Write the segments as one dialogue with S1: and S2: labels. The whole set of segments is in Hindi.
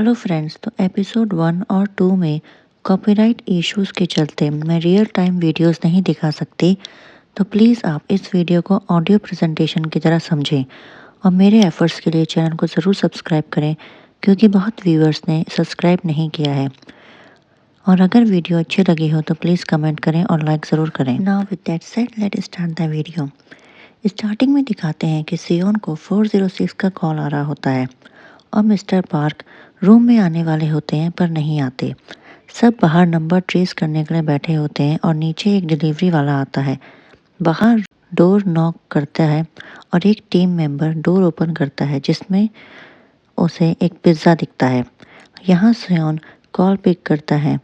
S1: Hello friends. तो एपिसोड 1 और 2 में कॉपीराइट इश्यूज के चलते मैं रियल टाइम वीडियोस नहीं दिखा सकती। तो प्लीज़ आप इस वीडियो को ऑडियो प्रेजेंटेशन की तरह समझें और मेरे एफर्ट्स के लिए चैनल को ज़रूर सब्सक्राइब करें, क्योंकि बहुत व्यूअर्स ने सब्सक्राइब नहीं किया है। और अगर वीडियो अच्छी लगी हो तो प्लीज़ कमेंट करें और लाइक ज़रूर करें। Now with that said, let start the video. Starting में दिखाते हैं कि सियोन को 406 का कॉल आ रहा होता है और मिस्टर पार्क रूम में आने वाले होते हैं पर नहीं आते। सब बाहर नंबर ट्रेस करने के लिए बैठे होते हैं और नीचे एक डिलीवरी वाला आता है। बाहर डोर नॉक करता है और एक टीम मेंबर डोर ओपन करता है, जिसमें उसे एक पिज़्ज़ा दिखता है। यहाँ सियोन कॉल पिक करता है,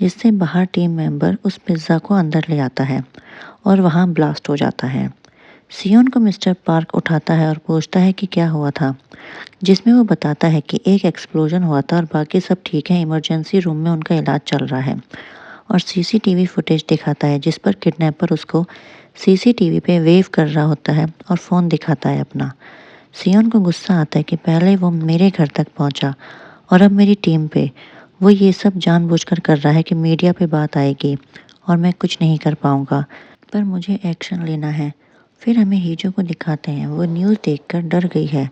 S1: जिससे बाहर टीम मेंबर उस पिज़्ज़ा को अंदर ले आता है और वहाँ ब्लास्ट हो जाता है। सियोन को मिस्टर पार्क उठाता है और पूछता है कि क्या हुआ था, जिसमें वो बताता है कि एक एक्सप्लोजन हुआ था और बाकी सब ठीक है, इमरजेंसी रूम में उनका इलाज चल रहा है। और सीसीटीवी फुटेज दिखाता है जिस पर किडनैपर उसको सीसीटीवी पे वेव कर रहा होता है और फ़ोन दिखाता है अपना। सियोन को गुस्सा आता है कि पहले वो मेरे घर तक पहुंचा और अब मेरी टीम पे वो ये सब जानबूझकर कर रहा है कि मीडिया पे बात आएगी और मैं कुछ नहीं कर पाऊंगा, पर मुझे एक्शन लेना है। फिर हमें हीजो को दिखाते हैं, वो न्यूज़ देखकर डर गई है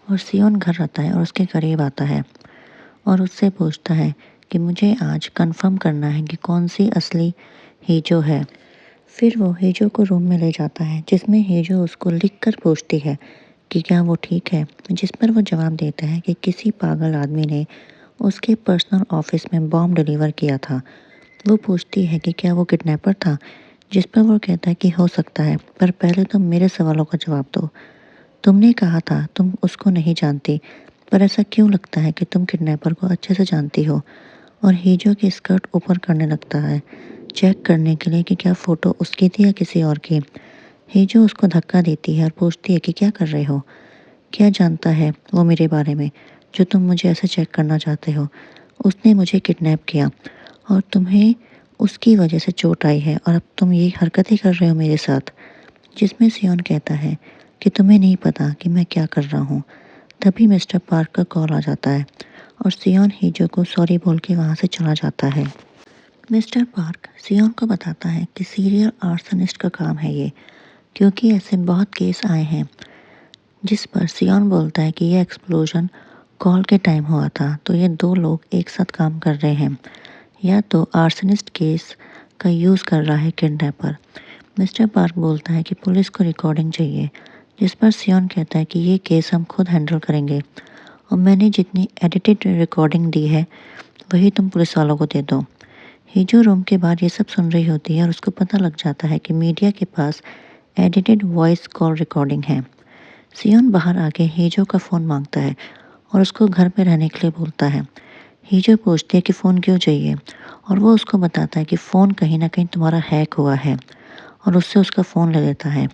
S1: और सियोन घर आता है और उसके करीब आता है और उससे पूछता है कि मुझे आज कंफर्म करना है कि कौन सी असली हीजो है। फिर वो हीजो को रूम में ले जाता है, जिसमें हीजो उसको लिखकर पूछती है कि क्या वो ठीक है, जिस पर वो जवाब देता है कि किसी पागल आदमी ने उसके पर्सनल ऑफिस में बॉम्ब डिलीवर किया था। वो पूछती है कि क्या वो किडनैपर था, जिस पर वो कहता है कि हो सकता है, पर पहले तुम मेरे सवालों का जवाब दो। तुमने कहा था तुम उसको नहीं जानती, पर ऐसा क्यों लगता है कि तुम किडनैपर को अच्छे से जानती हो? और हीजो की स्कर्ट ऊपर करने लगता है, चेक करने के लिए कि क्या फ़ोटो उसकी थी या किसी और की। हीजो उसको धक्का देती है और पूछती है कि क्या कर रहे हो? क्या जानता है वो मेरे बारे में, जो तुम मुझे ऐसे चेक करना चाहते हो? उसने मुझे किडनैप किया और तुम्हें उसकी वजह से चोट आई है और अब तुम ये हरकत ही कर रहे हो मेरे साथ। जिसमें सियोन कहता है कि तुम्हें नहीं पता कि मैं क्या कर रहा हूँ। तभी मिस्टर पार्क का कॉल आ जाता है और सियोन हीजो को सॉरी बोल के वहाँ से चला जाता है। मिस्टर पार्क सियोन को बताता है कि सीरियल आर्सनिस्ट का काम है ये, क्योंकि ऐसे बहुत केस आए हैं। जिस पर सियोन बोलता है कि यह एक्सप्लोजन कॉल के टाइम हुआ था, तो ये दो लोग एक साथ काम कर रहे हैं, या तो आर्सनिस्ट केस का यूज़ कर रहा है किडनैपर। मिस्टर पार्क बोलता है कि पुलिस को रिकॉर्डिंग चाहिए, जिस पर सियोन कहता है कि ये केस हम खुद हैंडल करेंगे और मैंने जितनी एडिटेड रिकॉर्डिंग दी है वही तुम पुलिस वालों को दे दो। हीजो रूम के बाहर ये सब सुन रही होती है और उसको पता लग जाता है कि मीडिया के पास एडिटेड वॉइस कॉल रिकॉर्डिंग है। सियोन बाहर आके हीजो का फ़ोन मांगता है और उसको घर पे रहने के लिए बोलता है। हीजो पूछती है कि फ़ोन क्यों चाहिए और वो उसको बताता है कि फ़ोन कहीं ना कहीं तुम्हारा हैक हुआ है और उससे उसका फ़ोन ले लेता है।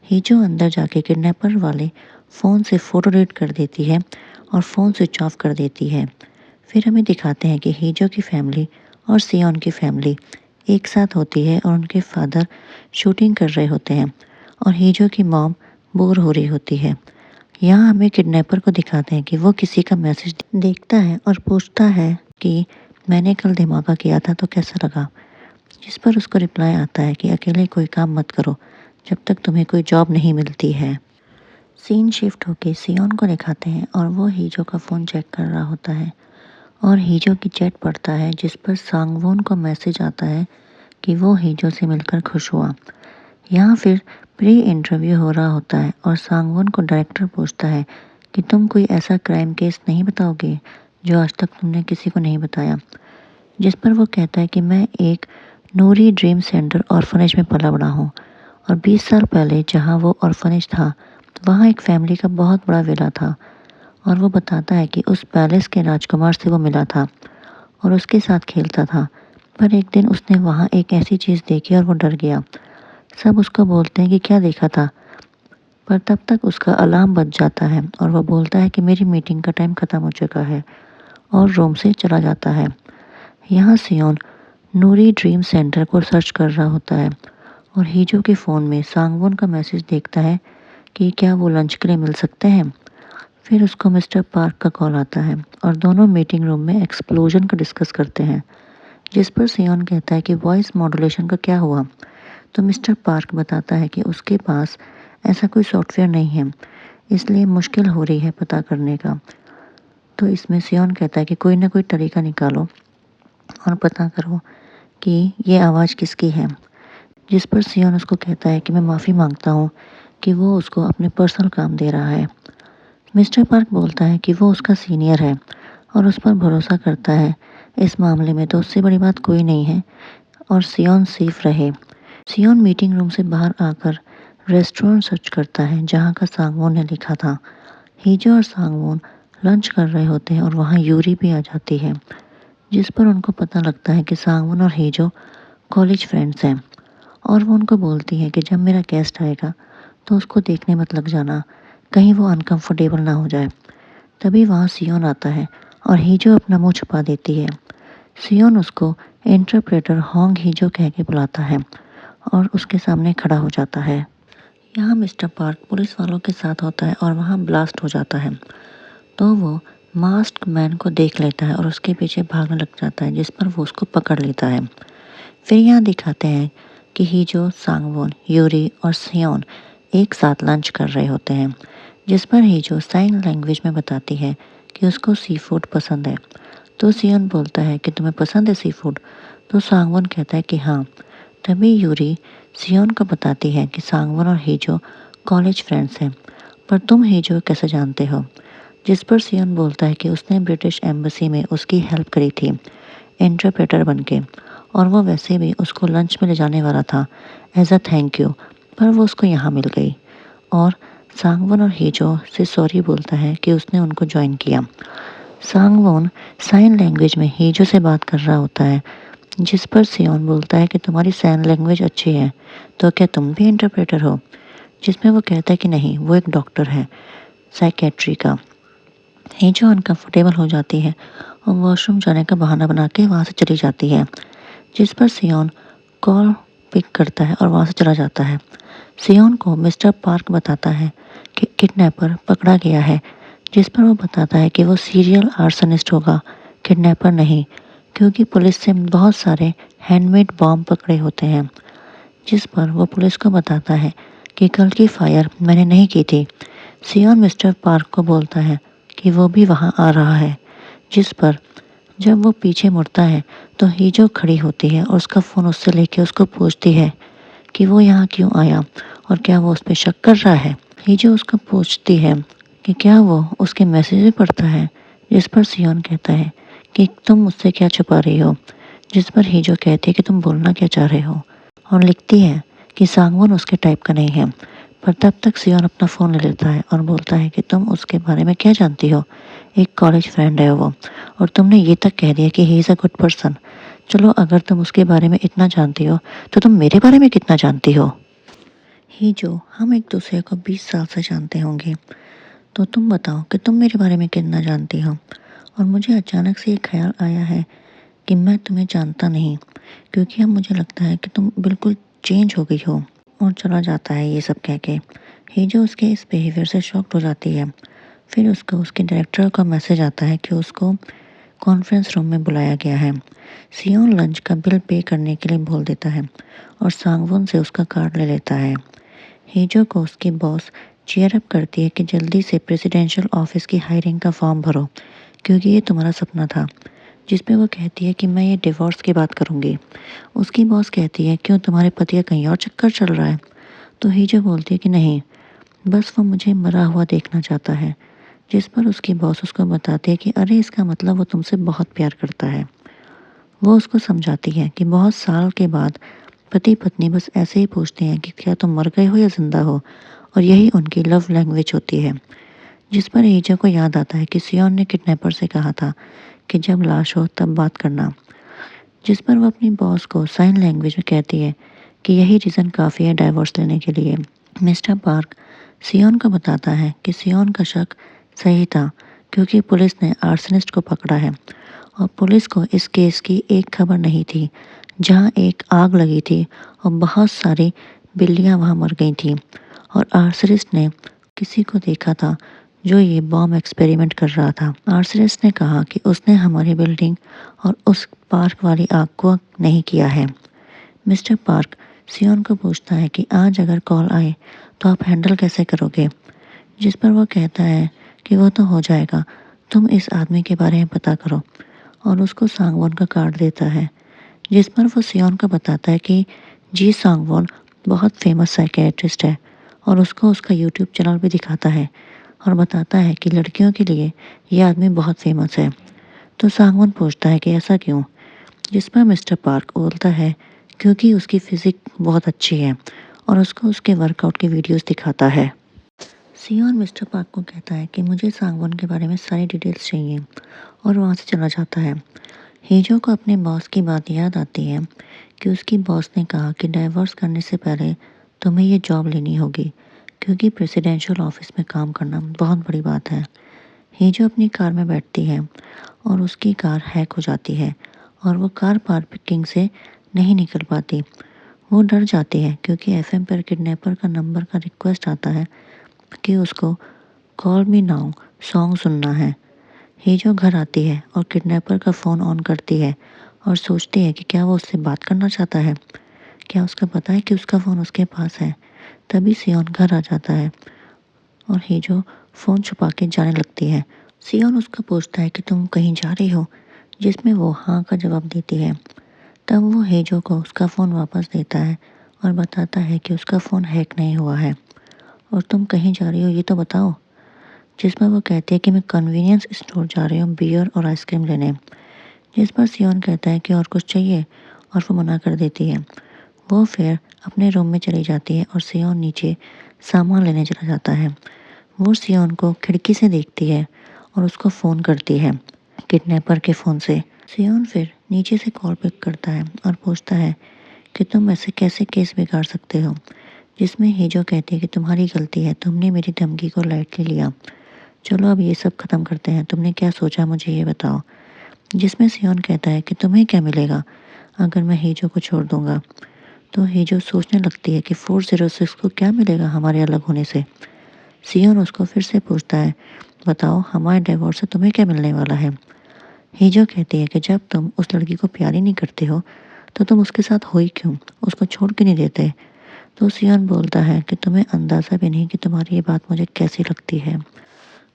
S1: हीजो अंदर जाके किडनैपर वाले फ़ोन से फ़ोटो डिलीट कर देती है और फ़ोन स्विच ऑफ कर देती है। फिर हमें दिखाते हैं कि हीजो की फैमिली और सियोन की फैमिली एक साथ होती है और उनके फादर शूटिंग कर रहे होते हैं और हीजो की मॉम बोर हो रही होती है। यहाँ हमें किडनैपर को दिखाते हैं कि वो किसी का मैसेज देखता है और पूछता है कि मैंने कल धमाका किया था तो कैसा लगा, जिस पर उसको रिप्लाई आता है कि अकेले कोई काम मत करो जब तक तुम्हें कोई जॉब नहीं मिलती है। सीन शिफ्ट होके सियोन को दिखाते हैं और वो हीजो का फ़ोन चेक कर रहा होता है और हीजो की चैट पढ़ता है, जिस पर सांगवोन को मैसेज आता है कि वो हीजो से मिलकर खुश हुआ। यहाँ फिर प्री इंटरव्यू हो रहा होता है और सांगवोन को डायरेक्टर पूछता है कि तुम कोई ऐसा क्राइम केस नहीं बताओगे जो आज तक तुमने किसी को नहीं बताया, जिस पर वो कहता है कि मैं एक नूरी ड्रीम सेंटर ऑर्फनेज में पला बड़ा हूँ और 20 साल पहले जहाँ वो ऑर्फनेज था वहाँ एक फैमिली का बहुत बड़ा विला था। और वो बताता है कि उस पैलेस के राजकुमार से वो मिला था और उसके साथ खेलता था, पर एक दिन उसने वहाँ एक ऐसी चीज़ देखी और वो डर गया। सब उसको बोलते हैं कि क्या देखा था, पर तब तक उसका अलार्म बज जाता है और वह बोलता है कि मेरी मीटिंग का टाइम ख़त्म हो चुका है और रूम से चला जाता है। यहाँ सियोन नूरी ड्रीम सेंटर को सर्च कर रहा होता है और हीजो के फ़ोन में सांगवोन का मैसेज देखता है कि क्या वो लंच के लिए मिल सकते हैं। फिर उसको मिस्टर पार्क का कॉल आता है और दोनों मीटिंग रूम में एक्सप्लोजन का डिस्कस करते हैं, जिस पर सियोन कहता है कि वॉइस मॉड्यूलेशन का क्या हुआ। तो मिस्टर पार्क बताता है कि उसके पास ऐसा कोई सॉफ्टवेयर नहीं है, इसलिए मुश्किल हो रही है पता करने का। तो इसमें सियोन कहता है कि कोई ना कोई तरीका निकालो और पता करो कि ये आवाज़ किसकी है। जिस पर सियोन उसको कहता है कि मैं माफ़ी मांगता हूँ कि वो उसको अपने पर्सनल काम दे रहा है। मिस्टर पार्क बोलता है कि वो उसका सीनियर है और उस पर भरोसा करता है, इस मामले में तो उससे बड़ी बात कोई नहीं है और सियोन सेफ रहे। सियोन मीटिंग रूम से बाहर आकर रेस्टोरेंट सर्च करता है जहाँ का सांगवोन ने लिखा था। हीजो और सांगवोन लंच कर रहे होते हैं और वहाँ यूरी भी आ जाती है, जिस पर उनको पता लगता है कि सांगवोन और हीजो कॉलेज फ्रेंड्स हैं और वो उनको बोलती है कि जब मेरा गेस्ट आएगा तो उसको देखने मत लग जाना, कहीं वो अनकंफर्टेबल ना हो जाए। तभी वहाँ सियोन आता है और हीजो अपना मुंह छुपा देती है। सियोन उसको इंटरप्रेटर होंग हीजो कह के बुलाता है और उसके सामने खड़ा हो जाता है। यहाँ मिस्टर पार्क पुलिस वालों के साथ होता है और वहाँ ब्लास्ट हो जाता है। तो वो मास्क मैन को देख लेता है और उसके पीछे भागने लग जाता है, जिस पर वो उसको पकड़ लेता है। फिर यहाँ दिखाते हैं कि हीजो, सांगवोन, यूरी और सियोन एक साथ लंच कर रहे होते हैं, जिस पर हीजो साइन लैंग्वेज में बताती है कि उसको सी फूड पसंद है। तो सियोन बोलता है कि तुम्हें पसंद है सी फूड। तो सांगवोन कहता है कि हाँ। तभी यूरी सियोन को बताती है कि सांगवोन और हीजो कॉलेज फ्रेंड्स हैं, पर तुम हीजो कैसे जानते हो। जिस पर सियोन बोलता है कि उसने ब्रिटिश एम्बेसी में उसकी हेल्प करी थी इंटरप्रेटर बनके, और वो वैसे भी उसको लंच में ले जाने वाला था एज अ थैंक यू, पर वो उसको यहाँ मिल गई। और सांगवोन और हीजो से सॉरी बोलता है कि उसने उनको ज्वाइन किया। सांगवोन साइन लैंग्वेज में हीजो से बात कर रहा होता है, जिस पर सियोन बोलता है कि तुम्हारी साइन लैंग्वेज अच्छी है, तो क्या तुम भी इंटरप्रेटर हो। जिसमें वो कहता है कि नहीं, वो एक डॉक्टर है साइकेट्री का। हीजो अनकंफर्टेबल हो जाती है और वॉशरूम जाने का बहाना बना के वहाँ से चली जाती है, जिस पर सियोन कॉल पिक करता है और वहाँ से चला जाता है। सियोन को मिस्टर पार्क बताता है कि किडनैपर पकड़ा गया है, जिस पर वो बताता है कि वो सीरियल आर्सनिस्ट होगा, किडनैपर नहीं, क्योंकि पुलिस से बहुत सारे हैंडमेड बॉम्ब पकड़े होते हैं। जिस पर वो पुलिस को बताता है कि कल की फायर मैंने नहीं की थी। सियोन मिस्टर पार्क को बोलता है कि वो भी वहाँ आ रहा है, जिस पर जब वो पीछे मुड़ता है तो हीजो खड़ी होती है और उसका फ़ोन उससे लेके उसको पूछती है कि वो यहाँ क्यों आया और क्या वो उस पर शक कर रहा है। हीजो उसको पूछती है कि क्या वो उसके मैसेज भी पढ़ता है, जिस पर सियोन कहता है कि तुम मुझसे क्या छुपा रही हो। जिस पर हीजो कहती है कि तुम बोलना क्या चाह रहे हो, और लिखती है कि सांगवोन उसके टाइप का नहीं है। पर तब तक सियोन अपना फ़ोन ले लेता है और बोलता है कि तुम उसके बारे में क्या जानती हो, एक कॉलेज फ्रेंड है वो, और तुमने ये तक कह दिया कि he is a good person. चलो, अगर तुम उसके बारे में इतना जानती हो तो तुम मेरे बारे में कितना जानती हो। हीजो, हम एक दूसरे को 20 साल से जानते होंगे, तो तुम बताओ कि तुम मेरे बारे में कितना जानती हो। और मुझे अचानक से ये ख्याल आया है कि मैं तुम्हें जानता नहीं, क्योंकि अब मुझे लगता है कि तुम बिल्कुल चेंज हो गई हो। और चला जाता है ये सब कह के। हीजो उसके इस बिहेवियर से शॉक्ड हो जाती है। फिर उसको उसके डायरेक्टर का मैसेज आता है कि उसको कॉन्फ्रेंस रूम में बुलाया गया है। सियोन लंच का बिल पे करने के लिए बोल देता है और सांगवोन से उसका कार्ड ले लेता है। हीजो को उसकी बॉस चीयर अप करती है कि जल्दी से प्रेसिडेंशियल ऑफिस की हायरिंग का फॉर्म भरो, क्योंकि ये तुम्हारा सपना था। जिस पे वो कहती है कि मैं ये डिवोर्स की बात करूँगी। उसकी बॉस कहती है, क्यों, तुम्हारे पति का कहीं और चक्कर चल रहा है। तो हीजो बोलती है कि नहीं, बस वो मुझे मरा हुआ देखना चाहता है। जिस पर उसकी बॉस उसको बताती है कि अरे, इसका मतलब वो तुमसे बहुत प्यार करता है। वो उसको समझाती है कि बहुत साल के बाद पति पत्नी बस ऐसे ही पूछते हैं कि क्या तुम मर गए हो या जिंदा हो, और यही उनकी लव लैंग्वेज होती है। जिस पर हीजो को याद आता है कि सियोन ने किडनैपर से कहा था कि जब लाश हो तब बात करना। जिस पर वो अपनी बॉस को साइन लैंग्वेज में कहती है कि यही रीज़न काफ़ी है डाइवोर्स लेने के लिए। मिस्टर पार्क सियोन को बताता है कि सियोन का शक सही था, क्योंकि पुलिस ने आर्सनिस्ट को पकड़ा है और पुलिस को इस केस की एक खबर नहीं थी, जहां एक आग लगी थी और बहुत सारी बिल्लियां वहां मर गई थी, और आर्सनिस्ट ने किसी को देखा था जो ये बॉम्ब एक्सपेरिमेंट कर रहा था। आर्चरेस ने कहा कि उसने हमारी बिल्डिंग और उस पार्क वाली आग को नहीं किया है। मिस्टर पार्क सियोन को पूछता है कि आज अगर कॉल आए तो आप हैंडल कैसे करोगे, जिस पर वो कहता है कि वो तो हो जाएगा, तुम इस आदमी के बारे में पता करो, और उसको सांगवोन का कार्ड देता है, जिस पर वो सियोन को बताता है कि जी सांगवोन बहुत फेमस साइकियाट्रिस्ट है और उसको उसका यूट्यूब चैनल भी दिखाता है और बताता है कि लड़कियों के लिए ये आदमी बहुत फेमस है। तो सांगवोन पूछता है कि ऐसा क्यों, जिस पर मिस्टर पार्क बोलता है क्योंकि उसकी फिजिक बहुत अच्छी है और उसको उसके वर्कआउट की वीडियोस दिखाता है। सियोन मिस्टर पार्क को कहता है कि मुझे सांगवोन के बारे में सारी डिटेल्स चाहिए और वहाँ से चला जाता है। हेजो को अपने बॉस की बात याद आती है कि उसकी बॉस ने कहा कि डाइवोर्स करने से पहले तुम्हें ये जॉब लेनी होगी क्योंकि प्रेसिडेंशियल ऑफिस में काम करना बहुत बड़ी बात है। हेजो अपनी कार में बैठती है और उसकी कार हैक हो जाती है और वो कार पार्किंग से नहीं निकल पाती। वो डर जाती है क्योंकि एफएम पर किडनैपर का नंबर का रिक्वेस्ट आता है कि उसको कॉल मी नाउ सॉन्ग सुनना है। हेजो घर आती है और किडनैपर का फ़ोन ऑन करती है और सोचती है कि क्या वो उससे बात करना चाहता है, क्या उसका पता है कि उसका फ़ोन उसके पास है। तभी सियोन घर आ जाता है और हेजो फ़ोन छुपा के जाने लगती है। सियोन उसका पूछता है कि तुम कहीं जा रही हो, जिसमें वो हाँ का जवाब देती है। तब वो हेजो को उसका फ़ोन वापस देता है और बताता है कि उसका फ़ोन हैक नहीं हुआ है और तुम कहीं जा रही हो ये तो बताओ, जिसमें वो कहती है कि मैं कन्वीनियंस स्टोर जा रही हूँ बियर और आइसक्रीम लेने। जिस पर सियोन कहता है कि और कुछ चाहिए और वो मना कर देती है। वो फिर अपने रूम में चली जाती है और सियोन नीचे सामान लेने चला जाता है। वो सियोन को खिड़की से देखती है और उसको फ़ोन करती है किडनैपर के फ़ोन से। सियोन फिर नीचे से कॉल पिक करता है और पूछता है कि तुम ऐसे कैसे केस बिगाड़ सकते हो, जिसमें हेजो कहती है कि तुम्हारी गलती है, तुमने मेरी धमकी को लाइटली लिया। चलो अब ये सब ख़त्म करते हैं, तुमने क्या सोचा मुझे ये बताओ। जिसमें सियोन कहता है कि तुम्हें क्या मिलेगा अगर मैं हेजो को छोड़ दूंगा। तो हेजो सोचने लगती है कि 406 को क्या मिलेगा हमारे अलग होने से। सियोन उसको फिर से पूछता है, बताओ हमारे डिवोर्स से तुम्हें क्या मिलने वाला है। हेजो कहती है कि जब तुम उस लड़की को प्यार ही नहीं करते हो तो तुम उसके साथ हो ही क्यों, उसको छोड़ के नहीं देते। तो सियोन बोलता है कि तुम्हें अंदाज़ा भी नहीं कि तुम्हारी ये बात मुझे कैसी लगती है।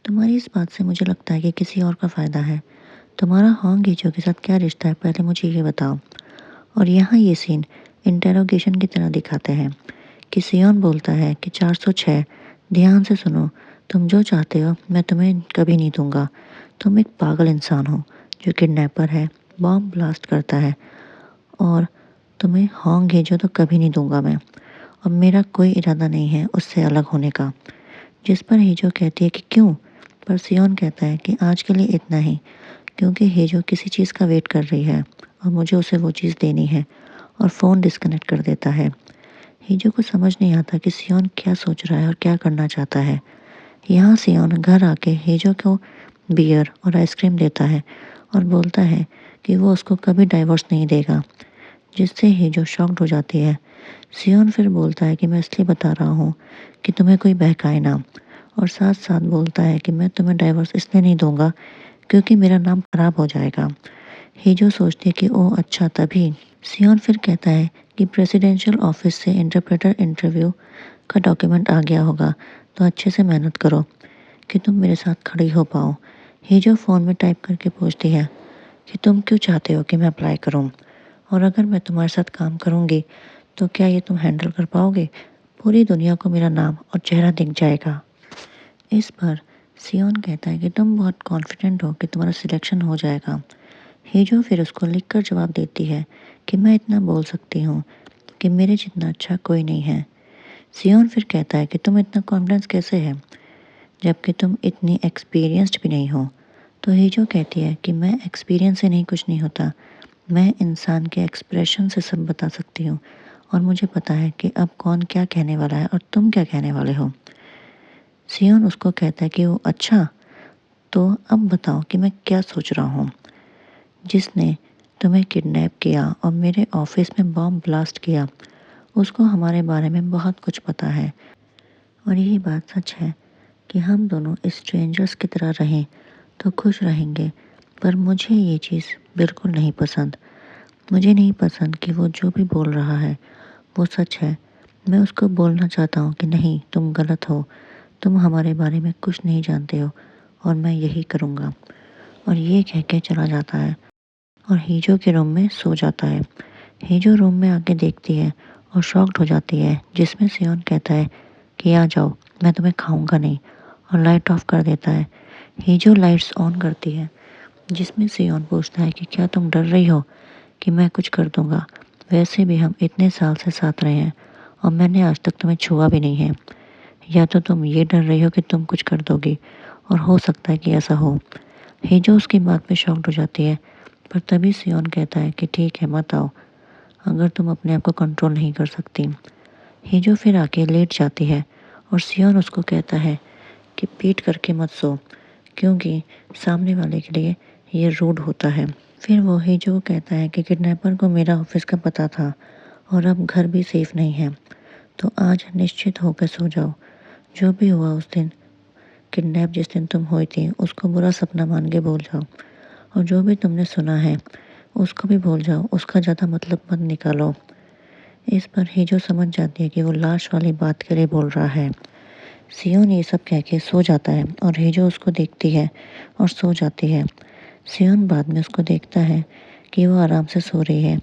S1: तुम्हारी इस बात से मुझे लगता है कि किसी और का फ़ायदा है। तुम्हारा होंग हीचो के साथ क्या रिश्ता है, पहले मुझे ये बताओ। और यहाँ ये सीन इंटेरोगेशन की तरह दिखाते हैं कि सियोन बोलता है कि 406, ध्यान से सुनो, तुम जो चाहते हो मैं तुम्हें कभी नहीं दूंगा। तुम एक पागल इंसान हो जो किडनैपर है, बॉम्ब ब्लास्ट करता है, और तुम्हें होंग हीचो तो कभी नहीं दूंगा मैं, और मेरा कोई इरादा नहीं है उससे अलग होने का। जिस पर हीजो कहती है कि क्यों, पर सियोन कहता है कि आज के लिए इतना ही, क्योंकि हीजो किसी चीज़ का वेट कर रही है और मुझे उसे वो चीज़ देनी है, और फ़ोन डिस्कनेक्ट कर देता है। हीजो को समझ नहीं आता कि सियोन क्या सोच रहा है और क्या करना चाहता है। यहाँ सियोन घर आके हीजो को बियर और आइसक्रीम देता है और बोलता है कि वो उसको कभी डाइवोर्स नहीं देगा, जिससे हीजो शॉक्ड हो जाती है। सियोन फिर बोलता है कि मैं इसलिए बता रहा हूँ कि तुम्हें कोई बहकाए ना, और साथ साथ बोलता है कि मैं तुम्हें डाइवोर्स इसलिए नहीं दूंगा क्योंकि मेरा नाम खराब हो जाएगा। हीजो सोचती है कि ओह अच्छा, तभी। सियोन फिर कहता है कि प्रेसिडेंशियल ऑफिस से इंटरप्रेटर इंटरव्यू का डॉक्यूमेंट आ गया होगा, तो अच्छे से मेहनत करो कि तुम मेरे साथ खड़ी हो पाओ। हीजो फ़ोन में टाइप करके पूछती है कि तुम क्यों चाहते हो कि मैं अप्लाई करूं, और अगर मैं तुम्हारे साथ काम करूंगी तो क्या ये तुम हैंडल कर पाओगे, पूरी दुनिया को मेरा नाम और चेहरा दिख जाएगा। इस पर सियोन कहता है कि तुम बहुत कॉन्फिडेंट हो कि तुम्हारा सिलेक्शन हो जाएगा। हीजो फिर उसको लिखकर जवाब देती है कि मैं इतना बोल सकती हूँ कि मेरे जितना अच्छा कोई नहीं है। सियोन फिर कहता है कि तुम इतना कॉन्फिडेंस कैसे है जबकि तुम इतनी एक्सपीरियंस्ड भी नहीं हो। तो हीजो कहती है कि मैं एक्सपीरियंस से नहीं कुछ नहीं होता, मैं इंसान के एक्सप्रेशन से सब बता सकती हूँ, और मुझे पता है कि अब कौन क्या कहने वाला है और तुम क्या कहने वाले हो। सियोन उसको कहता है कि वो अच्छा, तो अब बताओ कि मैं क्या सोच रहा हूँ। जिसने तुम्हें किडनैप किया और मेरे ऑफिस में बॉम्ब ब्लास्ट किया, उसको हमारे बारे में बहुत कुछ पता है, और यही बात सच है। कि हम दोनों स्ट्रेंजर्स की तरह रहें तो खुश रहेंगे, पर मुझे ये चीज़ बिल्कुल नहीं पसंद। मुझे नहीं पसंद कि वो जो भी बोल रहा है वो सच है। मैं उसको बोलना चाहता हूँ कि नहीं, तुम गलत हो, तुम हमारे बारे में कुछ नहीं जानते हो और मैं यही करूँगा। और ये कह के चला जाता है और हीजो के रूम में सो जाता है। हीजो रूम में आके देखती है और शॉक्ड हो जाती है, जिसमें सियोन कहता है कि आ जाओ, मैं तुम्हें खाऊंगा नहीं, और लाइट ऑफ कर देता है। हीजो लाइट्स ऑन करती है, जिसमें सियोन पूछता है कि क्या तुम डर रही हो कि मैं कुछ कर दूंगा? वैसे भी हम इतने साल से साथ रहे हैं और मैंने आज तक तुम्हें छुआ भी नहीं है। या तो तुम ये डर रही हो कि तुम कुछ कर दोगी, और हो सकता है कि ऐसा हो। हीजो उसकी बात पे शॉक्ड हो जाती है, पर तभी सियोन कहता है कि ठीक है, मत आओ अगर तुम अपने आप को कंट्रोल नहीं कर सकती। हीजो फिर आके लेट जाती है और सियोन उसको कहता है कि पीट करके मत सो, क्योंकि सामने वाले के लिए ये रूड होता है। फिर वो हीजो को कहता है कि किडनैपर को मेरा ऑफिस का पता था और अब घर भी सेफ नहीं है, तो आज निश्चित होकर सो जाओ। जो भी हुआ उस दिन, किडनैप जिस दिन तुम हुई थी, उसको बुरा सपना मान के भूल जाओ, और जो भी तुमने सुना है उसको भी भूल जाओ, उसका ज़्यादा मतलब मत निकालो। इस पर हीजो समझ जाती है कि वो लाश वाली बात के लिए बोल रहा है। सियोन ये सब कह के सो जाता है और हीजो उसको देखती है और सो जाती है। सियोन बाद में उसको देखता है कि वो आराम से सो रही है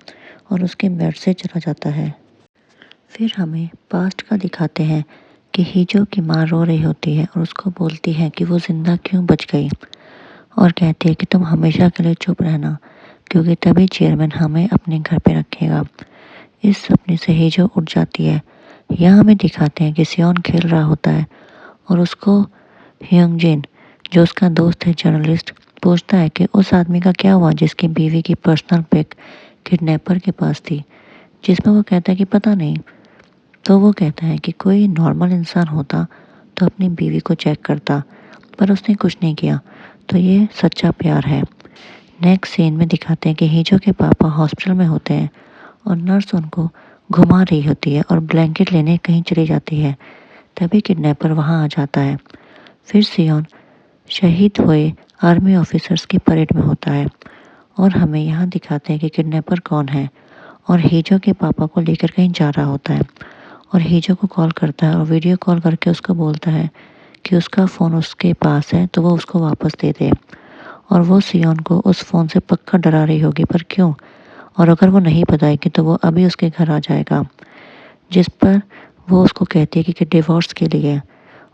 S1: और उसके बेड से चला जाता है। फिर हमें पास्ट का दिखाते हैं कि हीजो की माँ रो रही होती है और उसको बोलती है कि वो जिंदा क्यों बच गई, और कहती है कि तुम हमेशा के लिए चुप रहना, क्योंकि तभी चेयरमैन हमें अपने घर पे रखेगा। इस सपने से हीजो उठ जाती है। यहाँ हमें दिखाते हैं कि सियोन खेल रहा होता है और उसको ह्योंगजिन, जो उसका दोस्त है जर्नलिस्ट, पूछता है कि उस आदमी का क्या हुआ जिसकी बीवी की पर्सनल पिक किडनैपर के पास थी, जिसमें वो कहता है कि पता नहीं। तो वो कहता है कि कोई नॉर्मल इंसान होता तो अपनी बीवी को चेक करता, पर उसने कुछ नहीं किया, तो ये सच्चा प्यार है। नेक्स्ट सीन में दिखाते हैं कि हीजो के पापा हॉस्पिटल में होते हैं और नर्स उनको घुमा रही होती है और ब्लैंकेट लेने कहीं चली जाती है। तभी किडनैपर वहां आ जाता है। फिर सियोन शहीद हुए आर्मी ऑफिसर्स की परेड में होता है और हमें यहाँ दिखाते हैं कि किडनैपर कौन है, और हीजो के पापा को लेकर कहीं जा रहा होता है और हीजो को कॉल करता है और वीडियो कॉल करके उसको बोलता है कि उसका फ़ोन उसके पास है तो वो उसको वापस दे दे। और वो सियोन को उस फ़ोन से पक्का डरा रही होगी, पर क्यों? और अगर वो नहीं बताएगी तो वो अभी उसके घर आ जाएगा। जिस पर वो उसको कहती है कि डिवोर्स के लिए,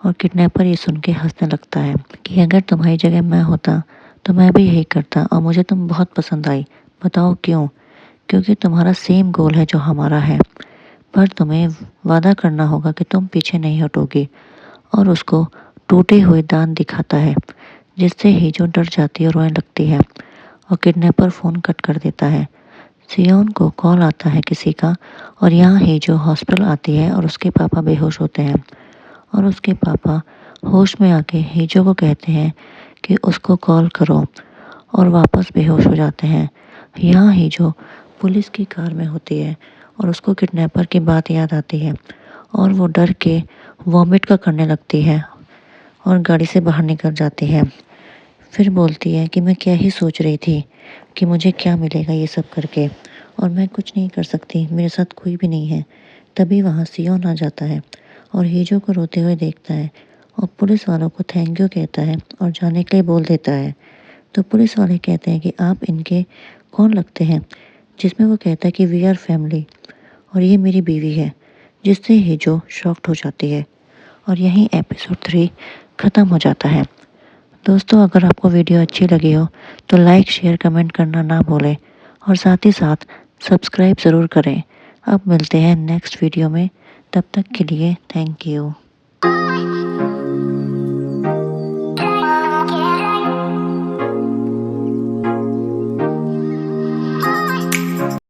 S1: और किडनैपर ये सुन के हंसने लगता है कि अगर तुम्हारी जगह मैं होता तो मैं भी यही करता, और मुझे तुम बहुत पसंद आई। बताओ क्यों? क्योंकि तुम्हारा सेम गोल है जो हमारा है, पर तुम्हें वादा करना होगा कि तुम पीछे नहीं हटोगी। और उसको टूटे हुए दांत दिखाता है, जिससे हीजो डर जाती है और रोने लगती है और किडनैपर फ़ोन कट कर देता है। सियोन को कॉल आता है किसी का, और यहाँ हीजो हॉस्पिटल आती है और उसके पापा बेहोश होते हैं, और उसके पापा होश में आके हीजो को कहते हैं कि उसको कॉल करो, और वापस बेहोश हो जाते हैं। यहाँ हीजो पुलिस की कार में होती है और उसको किडनैपर की बात याद आती है और वो डर के वॉमिट का करने लगती है और गाड़ी से बाहर निकल जाती है। फिर बोलती है कि मैं क्या ही सोच रही थी कि मुझे क्या मिलेगा ये सब करके, और मैं कुछ नहीं कर सकती, मेरे साथ कोई भी नहीं है। तभी वहाँ सियोन आ जाता है और हीजो को रोते हुए देखता है और पुलिस वालों को थैंक यू कहता है और जाने के लिए बोल देता है। तो पुलिस वाले कहते हैं कि आप इनके कौन लगते हैं, जिसमें वो कहता है कि वी आर फैमिली और ये मेरी बीवी है, जिससे हीजो शॉक्ड हो जाती है। और यहीं एपिसोड 3 ख़त्म हो जाता है। दोस्तों, अगर आपको वीडियो अच्छी लगी हो तो लाइक शेयर कमेंट करना ना भूलें, और साथ ही साथ सब्सक्राइब ज़रूर करें। अब मिलते हैं नेक्स्ट वीडियो में, तब तक के लिए थैंक यू।